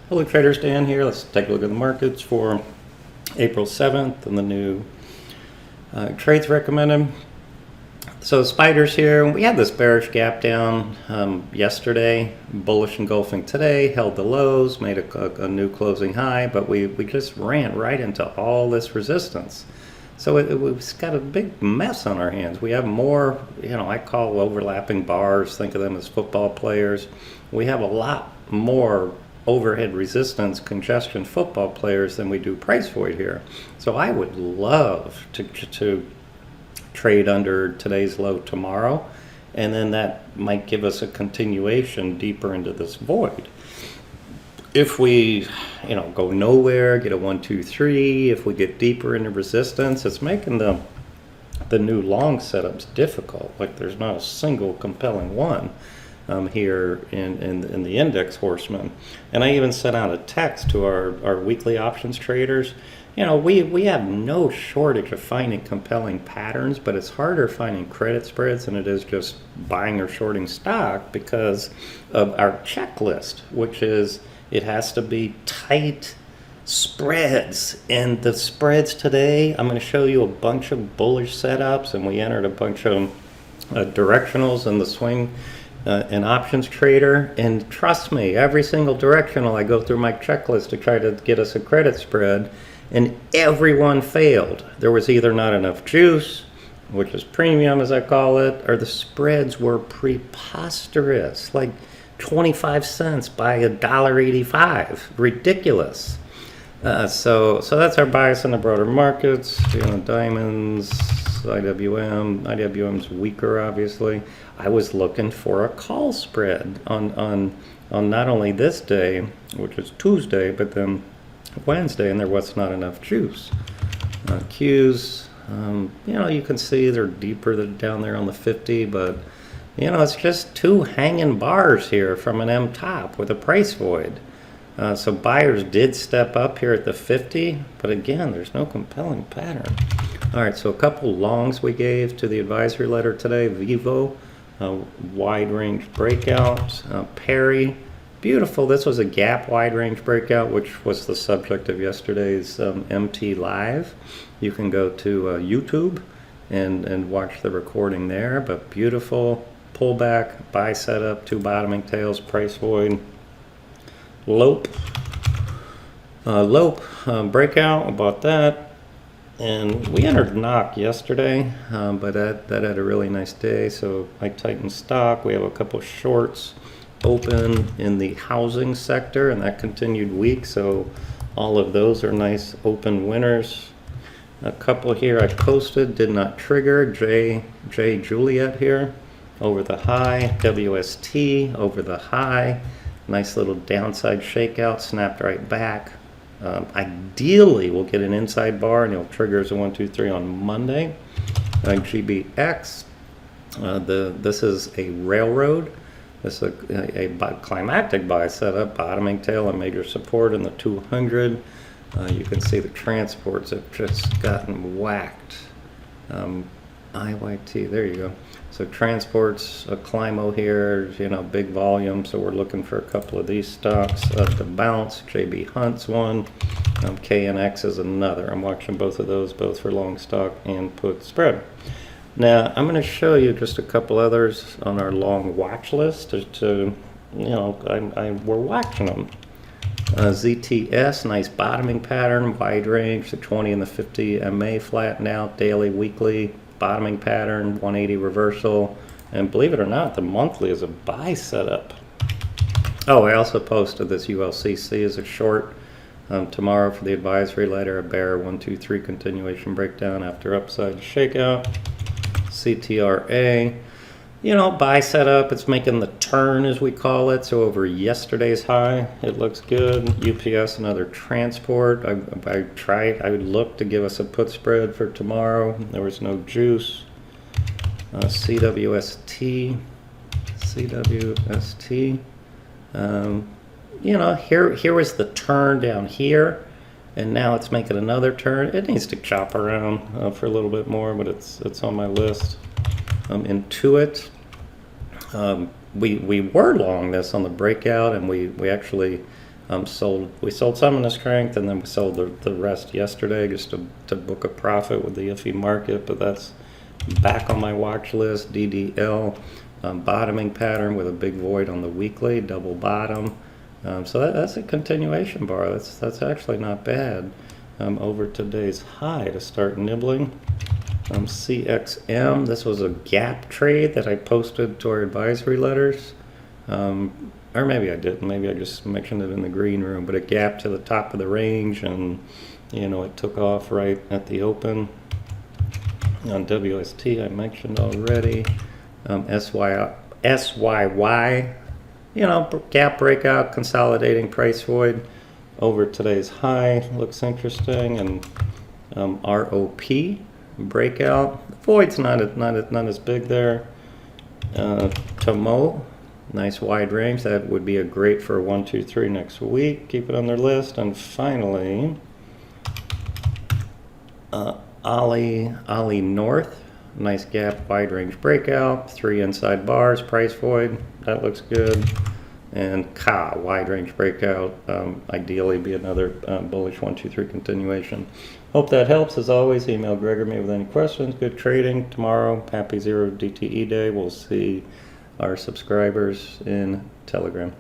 Hello traders, Dan here. Let's take a look at the markets for April 7th and the new trades recommended. So spiders here, we had this bearish gap down yesterday, bullish engulfing today, held the lows, made a new closing high, but we just ran right into all this resistance. So we've got a big mess on our hands. We have more, I call overlapping bars, think of them as football players. We have a lot more overhead resistance, congestion football players than we do price void here. So I would love to trade under today's low tomorrow, and then that might give us a continuation deeper into this void. If we go nowhere, get a 1 2 3, if we get deeper into resistance, it's making the new long setups difficult. Like there's not a single compelling one here in the index horsemen. And I even sent out a text to our weekly options traders. We have no shortage of finding compelling patterns, but it's harder finding credit spreads than it is just buying or shorting stock because of our checklist, which is it has to be tight spreads. And the spreads today, I'm going to show you a bunch of bullish setups, and we entered a bunch of directionals in the swing an options trader, and trust me, every single directional I go through my checklist to try to get us a credit spread, and everyone failed. There was either not enough juice, which is premium as I call it, or the spreads were preposterous, like 25 cents by $1.85, ridiculous. So that's our bias in the broader markets. Diamonds, IWM's weaker, obviously. I was looking for a call spread on not only this day, which is Tuesday, but then Wednesday, and there was not enough juice. Qs, you can see they're deeper down there on the 50, but it's just two hanging bars here from an M top with a price void. So buyers did step up here at the 50, but again, there's no compelling pattern. All right, so a couple longs we gave to the advisory letter today. Vivo, wide range breakout. Perry, beautiful. This was a gap wide range breakout, which was the subject of yesterday's MT Live. You can go to YouTube and watch the recording there, but beautiful pullback, buy setup, two bottoming tails, price void. Lope breakout, about that. And we entered knock yesterday, but that had a really nice day, so I tightened stock. We have a couple shorts open in the housing sector, and that continued weak, so all of those are nice open winners. A couple here I posted, did not trigger. J Juliet here, over the high. WST, over the high. Nice little downside shakeout, snapped right back. Ideally, we'll get an inside bar, and it'll trigger as a 1 2 3 on Monday. GBX, this is a railroad. This is a climactic buy setup, bottoming tail and major support in the 200. You can see the transports have just gotten whacked. IYT, there you go. So transports, a Climo here, big volume, so we're looking for a couple of these stocks to bounce. JB Hunt's one, KNX is another. I'm watching both of those, both for long stock and put spread. Now, I'm going to show you just a couple others on our long watch list we're watching them. ZTS, nice bottoming pattern, wide range, the 20 and the 50 MA flattened out, daily, weekly, bottoming pattern, 180 reversal, and believe it or not, the monthly is a buy setup. Oh, I also posted this ULCC as a short tomorrow for the advisory letter, a bear 1 2 3 continuation breakdown after upside shakeout. CTRA, buy setup, it's making the turn as we call it, so over yesterday's high it looks good. UPS, another transport. I would look to give us a put spread for tomorrow. There was no juice. CWST, here was the turn down here, and now it's making another turn. It needs to chop around for a little bit more, but it's on my list. Intuit, we were long this on the breakout, and we actually We sold some in the strength, and then we sold the rest yesterday just to book a profit with the iffy market. But that's back on my watch list. DDL bottoming pattern with a big void on the weekly, double bottom. So that's a continuation bar. That's actually not bad. Over today's high to start nibbling. CXM. This was a gap trade that I posted to our advisory letters. Or maybe I didn't. Maybe I just mentioned it in the green room. But it gapped to the top of the range, and it took off right at the open. On WST, I mentioned already. SYY, gap breakout, consolidating price void over today's high. Looks interesting. And ROP breakout. The void's not as big there. Tomo. Nice wide range. That would be a great for 1, 2, 3 next week. Keep it on their list. And finally, Ali North. Nice gap, wide range breakout. 3 inside bars, price void. That looks good. And Ka, wide range breakout. Ideally be another bullish 1, 2, 3 continuation. Hope that helps. As always, email Greg or me with any questions. Good trading tomorrow. Happy 0 DTE day. We'll see our subscribers in Telegram.